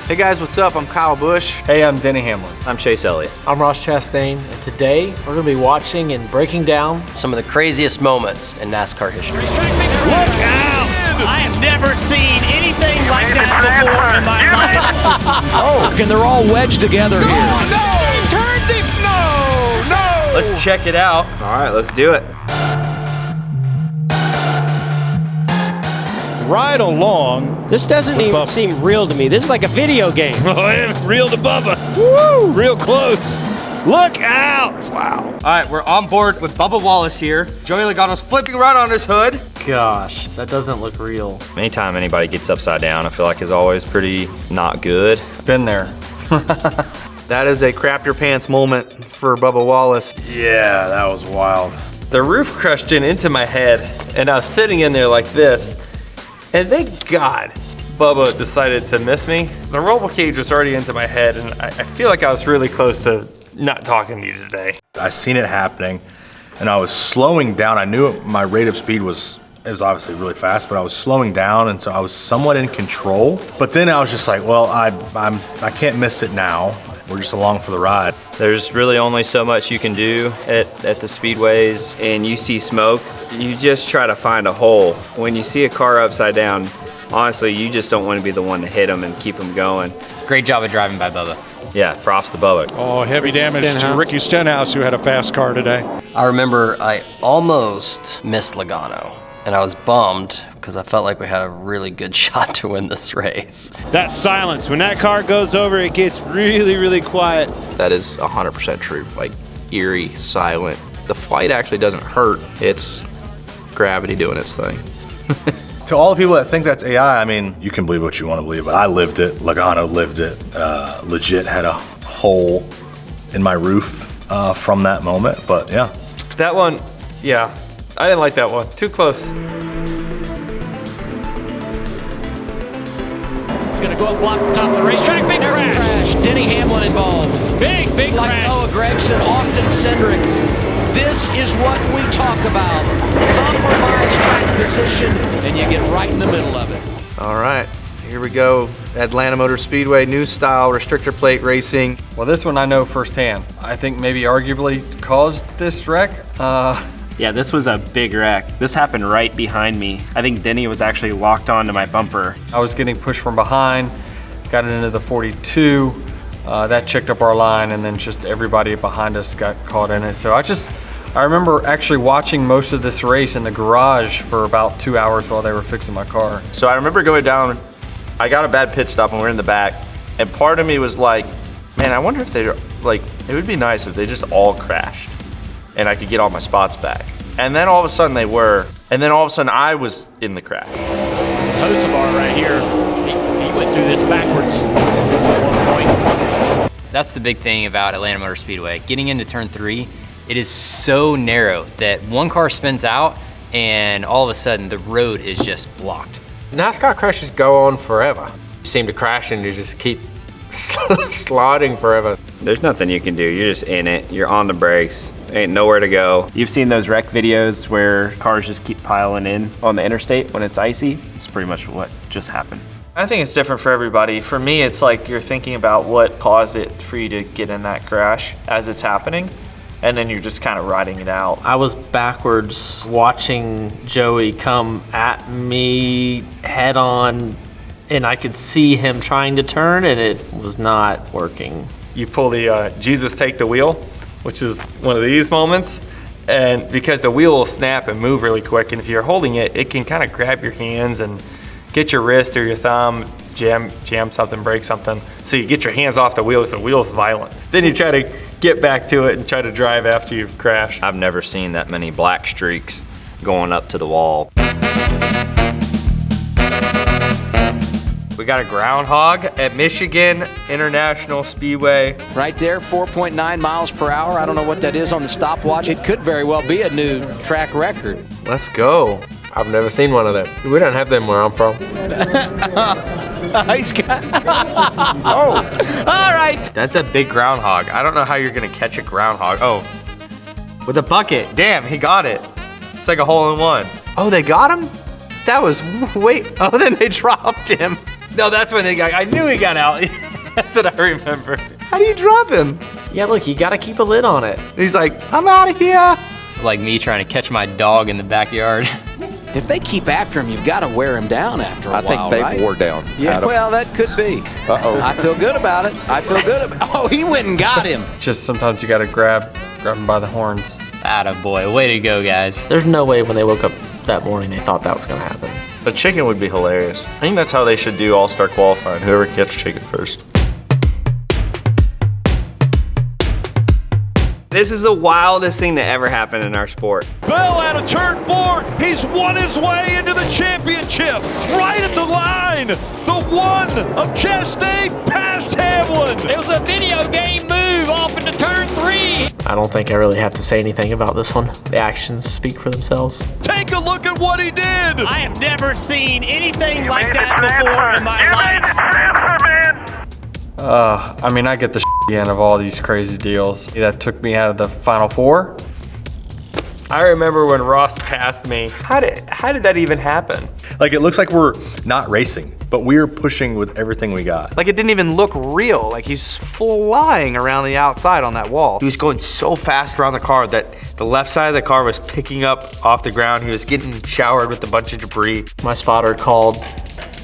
Hey guys, what's up? I'm Kyle Busch. Hey, I'm Denny Hamlin. I'm Chase Elliott. I'm Ross Chastain, and today we're going to be watching and breaking down some of the craziest moments in NASCAR history. Look out! I have never seen anything like that before in my life. Oh, and they're all wedged together here. No! He turns him! No! Let's check it out. All right, let's do it. Right along. This doesn't even seem real to me. This is like a video game. Oh, real to Bubba. Woo! Real close. Look out! Wow. All right, we're on board with Bubba Wallace here. Joey Logano's flipping around on his hood. Gosh, that doesn't look real. Anytime anybody gets upside down, I feel like is always pretty not good. Been there. That is a crap your pants moment for Bubba Wallace. Yeah, that was wild. The roof crushed into my head, and I was sitting in there like this, and thank God Bubba decided to miss me. The roll cage was already into my head, and I feel like I was really close to not talking to you today. I seen it happening, and I was slowing down. I knew my rate of speed was obviously really fast, but I was slowing down, and so I was somewhat in control. But then I was just like, well, I can't miss it now. We're just along for the ride. There's really only so much you can do at the speedways, and you see smoke, you just try to find a hole. When you see a car upside down, honestly, you just don't want to be the one to hit them and keep them going. Great job of driving by Bubba. Yeah, props to Bubba. Oh, heavy damage to Ricky Stenhouse, who had a fast car today. I remember I almost missed Logano, and I was bummed because I felt like we had a really good shot to win this race. That silence, when that car goes over, it gets really, really quiet. That is 100% true, like eerie, silent. The flight actually doesn't hurt, it's gravity doing its thing. To all the people that think that's AI, I mean, you can believe what you want to believe, but I lived it. Logano lived it. Legit had a hole in my roof from that moment, but yeah. That one, yeah, I didn't like that one. Too close. It's going to go up block the top of the racetrack. Big crash. Denny Hamlin involved. Big Like crash. Noah Gragson, Austin Cindric. This is what we talk about. Compromise track position, and you get right in the middle of it. All right, here we go. Atlanta Motor Speedway, new style, restrictor plate racing. Well, this one I know firsthand. I think maybe arguably caused this wreck. Yeah, this was a big wreck. This happened right behind me. I think Denny was actually locked onto my bumper. I was getting pushed from behind, got it into the 42. That checked up our line, and then just everybody behind us got caught in it. So I remember actually watching most of this race in the garage for about 2 hours while they were fixing my car. So I remember going down, I got a bad pit stop and we're in the back, and part of me was like, man, I wonder if they, like, it would be nice if they just all crashed and I could get all my spots back. And then all of a sudden they were, and then all of a sudden I was in the crash. Hocevar right here. He went through this backwards at one point. That's the big thing about Atlanta Motor Speedway. Getting into turn 3, it is so narrow that one car spins out and all of a sudden the road is just blocked. NASCAR crashes go on forever. You seem to crash and you just keep sliding forever. There's nothing you can do. You're just in it. You're on the brakes. Ain't nowhere to go. You've seen those wreck videos where cars just keep piling in on the interstate when it's icy. It's pretty much what just happened. I think it's different for everybody. For me, it's like you're thinking about what caused it for you to get in that crash as it's happening, and then you're just kind of riding it out. I was backwards watching Joey come at me head on, and I could see him trying to turn, and it was not working. You pull the Jesus take the wheel, which is one of these moments, and because the wheel will snap and move really quick, and if you're holding it, it can kind of grab your hands and get your wrist or your thumb, jam something, break something. So you get your hands off the wheel, so the wheel's violent. Then you try to get back to it and try to drive after you've crashed. I've never seen that many black streaks going up to the wall. We got a Groundhog at Michigan International Speedway. Right there, 4.9 miles per hour. I don't know what that is on the stopwatch. It could very well be a new track record. Let's go. I've never seen one of them. We don't have them where I'm from. He's got... Oh, all right. That's a big groundhog. I don't know how you're gonna catch a groundhog. Oh, with a bucket. Damn, he got it. It's like a hole in one. Oh, they got him? That was, wait, oh, then they dropped him. No, that's when I knew he got out. That's what I remember. How do you drop him? Yeah, look, you gotta keep a lid on it. He's like, I'm out of here. This is like me trying to catch my dog in the backyard. If they keep after him, you've got to wear him down after a while, I think they right? wore down. Yeah, well, that could be. Uh-oh. I feel good about it. I feel good about Oh, he went and got him. Just sometimes you got to grab him by the horns. Attaboy, way to go, guys. There's no way when they woke up that morning they thought that was gonna happen. The chicken would be hilarious. I think that's how they should do all-star qualifying. Whoever gets chicken first. This is the wildest thing to ever happen in our sport. Bell out of turn 4. He's won his way into the championship. Right at the line. The one of Chastain past Hamlin. It was a video game move off into turn 3. I don't think I really have to say anything about this one. The actions speak for themselves. Take a look at what he did. I have never seen anything like that before in my life. I mean, I get the end of all these crazy deals. That took me out of the Final Four. I remember when Ross passed me. How did that even happen? Like, it looks like we're not racing, but we're pushing with everything we got. Like, it didn't even look real. Like, he's flying around the outside on that wall. He was going so fast around the car that the left side of the car was picking up off the ground. He was getting showered with a bunch of debris. My spotter called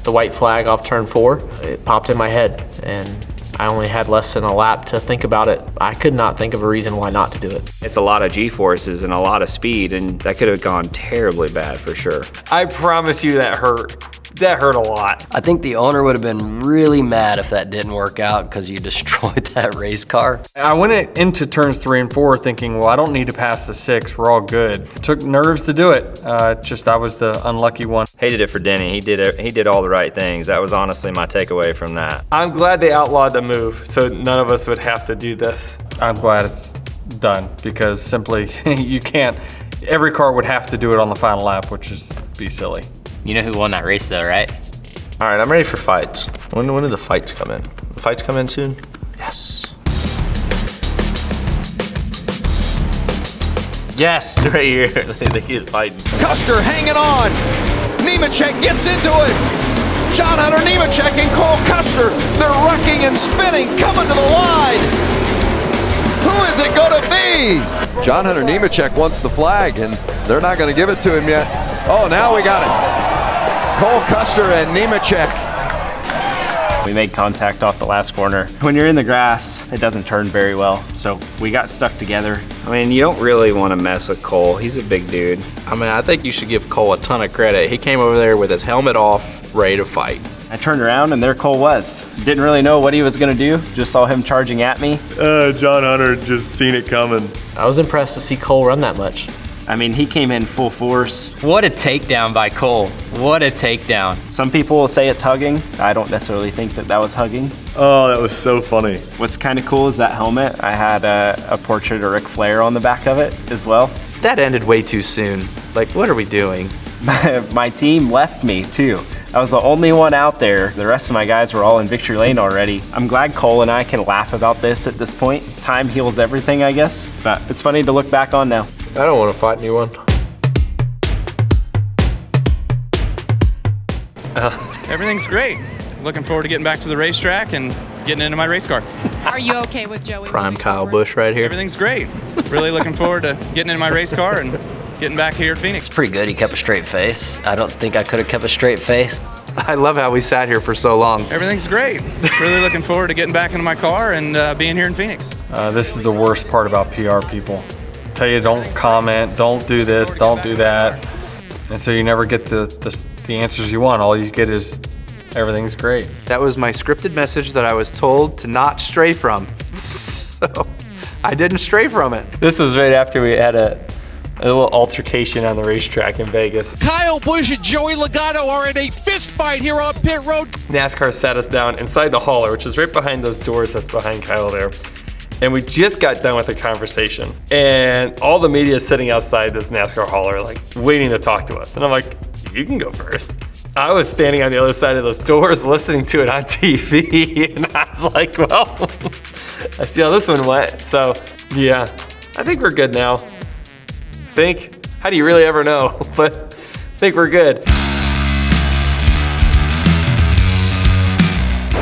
the white flag off turn 4. It popped in my head, and I only had less than a lap to think about it. I could not think of a reason why not to do it. It's a lot of G-forces and a lot of speed, and that could have gone terribly bad for sure. I promise you that hurt. That hurt a lot. I think the owner would have been really mad if that didn't work out because you destroyed that race car. I went into turns 3 and 4 thinking, well, I don't need to pass the 6. We're all good. It took nerves to do it. Just I was the unlucky one. Hated it for Denny. He did all the right things. That was honestly my takeaway from that. I'm glad they outlawed the move so none of us would have to do this. I'm glad it's done because simply you can't. Every car would have to do it on the final lap, which is be silly. You know who won that race though, right? All right, I'm ready for fights. When do the fights come in? The fights come in soon? Yes. Yes, right here. They get fighting. Custer hanging on. Nemechek gets into it. John Hunter Nemechek and Cole Custer. They're rocking and spinning, coming to the line. Who is it going to be? John Hunter Nemechek wants the flag, and they're not going to give it to him yet. Oh, now we got it. Cole Custer and Nemechek. We made contact off the last corner. When you're in the grass, it doesn't turn very well, so we got stuck together. I mean, you don't really want to mess with Cole. He's a big dude. I mean, I think you should give Cole a ton of credit. He came over there with his helmet off, ready to fight. I turned around and there Cole was. Didn't really know what he was gonna do. Just saw him charging at me. John Hunter just seen it coming. I was impressed to see Cole run that much. I mean, he came in full force. What a takedown by Cole. What a takedown. Some people will say it's hugging. I don't necessarily think that was hugging. Oh, that was so funny. What's kind of cool is that helmet. I had a portrait of Ric Flair on the back of it as well. That ended way too soon. Like, what are we doing? My team left me too. I was the only one out there. The rest of my guys were all in victory lane already. I'm glad Cole and I can laugh about this at this point. Time heals everything, I guess. But it's funny to look back on now. I don't want to fight anyone. Everything's great. Looking forward to getting back to the racetrack and getting into my race car. Are you okay with Joey? Prime Kyle Busch right here. Everything's great. Really looking forward to getting into my race car and getting back here at Phoenix. It's pretty good. He kept a straight face. I don't think I could have kept a straight face. I love how we sat here for so long. Everything's great. Really looking forward to getting back into my car and being here in Phoenix. This is the worst part about PR people. Tell you don't comment, don't do this, don't do that. And so you never get the answers you want. All you get is everything's great. That was my scripted message that I was told to not stray from. So I didn't stray from it. This was right after we had a little altercation on the racetrack in Vegas. Kyle Busch and Joey Logano are in a fist fight here on pit road. NASCAR sat us down inside the hauler, which is right behind those doors that's behind Kyle there. And we just got done with the conversation. And all the media is sitting outside this NASCAR hauler, like waiting to talk to us. And I'm like, you can go first. I was standing on the other side of those doors listening to it on TV. And I was like, well, I see how this one went. So yeah, I think we're good now. How do you really ever know? But I think we're good.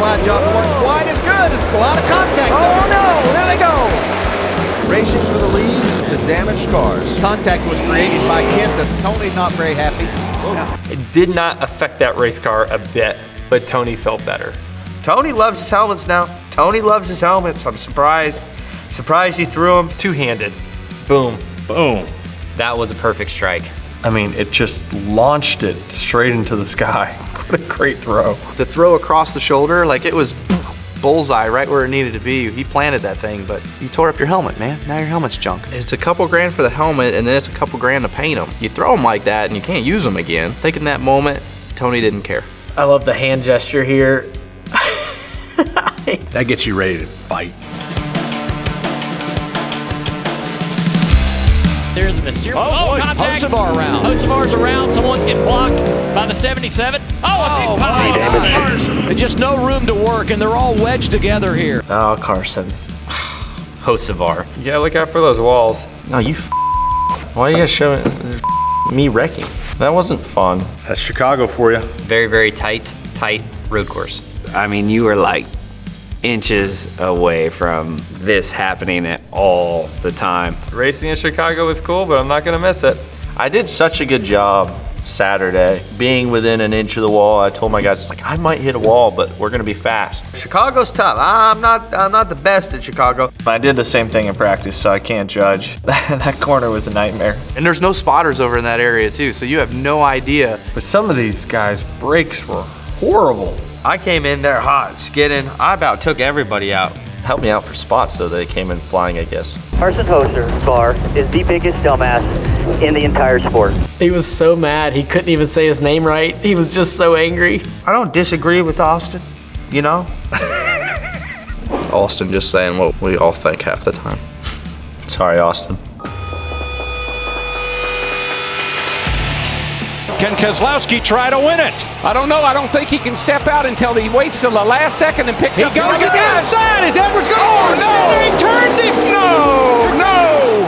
slide job weren't quite as good. It's a lot of contact. Oh no, there they go. Racing for the lead to damaged cars. Contact was created by Kenseth. Tony not very happy. It did not affect that race car a bit, but Tony felt better. Tony loves his helmets now. Tony loves his helmets. I'm surprised. Surprised he threw them. Two-handed. Boom. Boom. That was a perfect strike. I mean, it just launched it straight into the sky. What a great throw. The throw across the shoulder, like it was bullseye right where it needed to be. He planted that thing, but you tore up your helmet, man. Now your helmet's junk. It's a couple grand for the helmet, and then it's a couple grand to paint them. You throw them like that, and you can't use them again. I think in that moment, Tony didn't care. I love the hand gesture here. That gets you ready to fight. There's a mysterious. Oh, boy. Contact. Hocevar around. Hocevar's around. Someone's getting blocked by the 77. Oh, a big pile. Carson. Just no room to work, and they're all wedged together here. Oh, Carson. Hocevar. Yeah, look out for those walls. No, you why are you guys showing me wrecking? That wasn't fun. That's Chicago for you. Very, very tight road course. I mean, you were like inches away from this happening at all the time. Racing in Chicago was cool, but I'm not gonna miss it. I did such a good job Saturday being within an inch of the wall. I told my guys, it's like, I might hit a wall, but we're gonna be fast. Chicago's tough. I'm not the best at Chicago. I did the same thing in practice, so I can't judge. That corner was a nightmare. And there's no spotters over in that area too, so you have no idea. But some of these guys' brakes were horrible. I came in there hot, skidding. I about took everybody out. Helped me out for spots, so they came in flying, I guess. Carson Hocevar is the biggest dumbass in the entire sport. He was so mad he couldn't even say his name right. He was just so angry. I don't disagree with Austin, you know? Austin just saying what we all think half the time. Sorry, Austin. Can Keselowski try to win it? I don't know. I don't think he can step out until he waits till the last second and picks up. He goes to the outside. Is Edwards going? Oh, no! He turns him. No!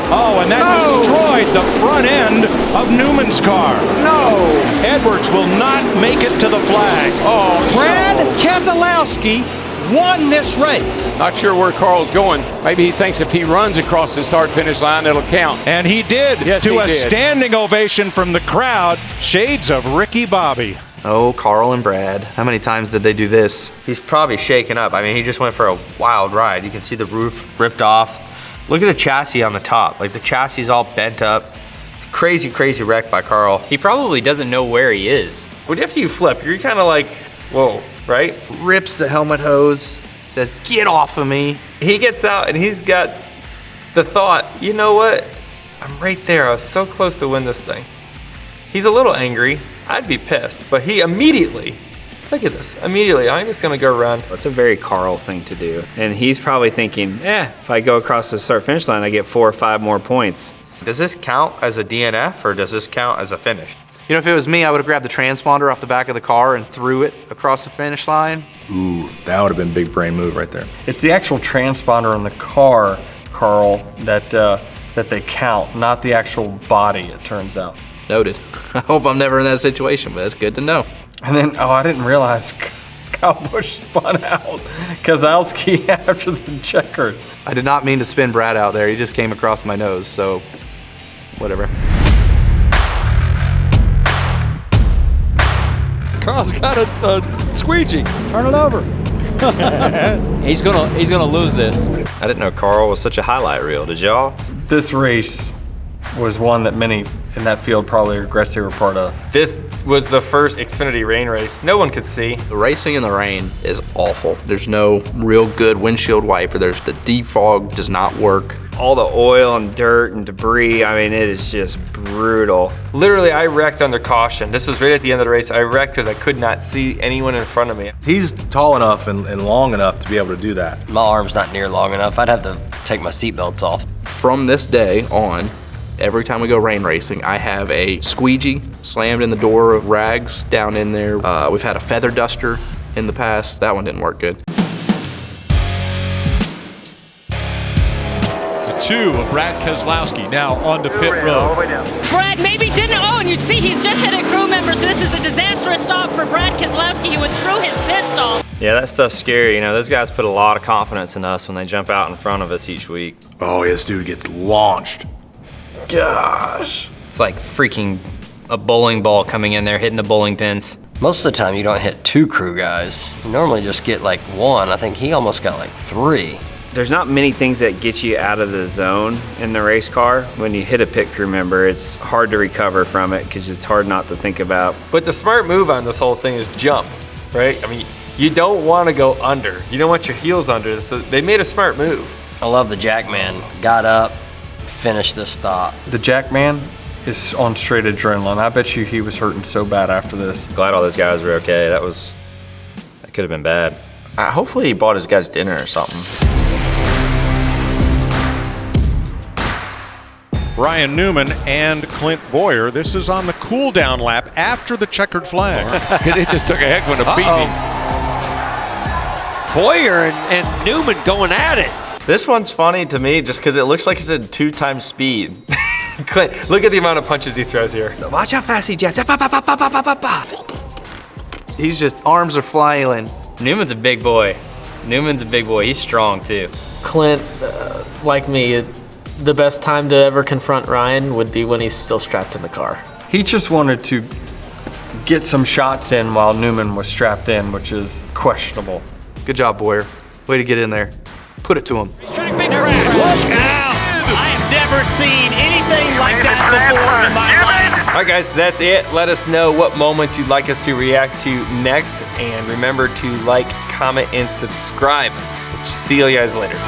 Oh, and that destroyed the front end of Newman's car. No! Edwards will not make it to the flag. Oh, Brad Keselowski won this race. Not sure where Carl's going. Maybe he thinks if he runs across the start-finish line, it'll count. And he did, yes, to he a did. standing ovation from the crowd. Shades of Ricky Bobby. Oh, Carl and Brad. How many times did they do this? He's probably shaken up. I mean, he just went for a wild ride. You can see the roof ripped off. Look at the chassis on the top. Like, the chassis is all bent up. Crazy, crazy wreck by Carl. He probably doesn't know where he is. But after you flip, you're kind of like, whoa, right? Rips the helmet hose, says, get off of me. He gets out and he's got the thought, you know what? I'm right there. I was so close to win this thing. He's a little angry. I'd be pissed. But he immediately, look at this, immediately, I'm just going to go run. It's a very Carl thing to do. And he's probably thinking, if I go across the start-finish line, I get 4 or 5 more points. Does this count as a DNF or does this count as a finish? You know, if it was me, I would have grabbed the transponder off the back of the car and threw it across the finish line. Ooh, that would have been a big brain move right there. It's the actual transponder on the car, Carl, that they count, not the actual body, it turns out. Noted. I hope I'm never in that situation, but it's good to know. And then, I didn't realize Kyle Busch spun out. Keselowski after the checker. I did not mean to spin Brad out there. He just came across my nose, so whatever. Carl's got a squeegee. Turn it over. He's gonna lose this. I didn't know Carl was such a highlight reel. Did y'all? This race was one that many in that field probably regrets they were part of. This was the first Xfinity rain race. No one could see. The racing in the rain is awful. There's no real good windshield wiper. The defog does not work. All the oil and dirt and debris, I mean, it is just brutal. Literally, I wrecked under caution. This was right at the end of the race. I wrecked because I could not see anyone in front of me. He's tall enough and long enough to be able to do that. My arm's not near long enough. I'd have to take my seatbelts off. From this day on, every time we go rain racing, I have a squeegee slammed in the door of rags down in there. We've had a feather duster in the past. That one didn't work good. Two of Brad Keselowski now onto pit road. Brad maybe didn't. Oh, and you see he's just hit a crew member, so this is a disastrous stop for Brad Keselowski, who threw his pit stop. Yeah, that stuff's scary. You know, those guys put a lot of confidence in us when they jump out in front of us each week. Oh, this dude gets launched. Gosh. It's like freaking a bowling ball coming in there, hitting the bowling pins. Most of the time you don't hit 2 crew guys. You normally just get like 1. I think he almost got like 3. There's not many things that get you out of the zone in the race car. When you hit a pit crew member, it's hard to recover from it because it's hard not to think about. But the smart move on this whole thing is jump, right? I mean, you don't want to go under. You don't want your heels under. So they made a smart move. I love the Jackman. Got up, finished this stop. The Jackman is on straight adrenaline. I bet you he was hurting so bad after this. Glad all those guys were okay. That could have been bad. Hopefully he bought his guys dinner or something. Ryan Newman and Clint Bowyer. This is on the cool down lap after the checkered flag. They just took a heck of a beating. Bowyer and Newman going at it. This one's funny to me just because it looks like it's at 2 times speed. Clint, look at the amount of punches he throws here. Watch how fast he jabs. He's just, arms are flailing. Newman's a big boy. He's strong too. Clint, like me, the best time to ever confront Ryan would be when he's still strapped in the car. He just wanted to get some shots in while Newman was strapped in, which is questionable. Good job, Bowyer. Way to get in there. Put it to him. Track big crash. Look out! I have never seen anything like that before in my life. All right, guys, that's it. Let us know what moments you'd like us to react to next. And remember to like, comment, and subscribe. See you guys later.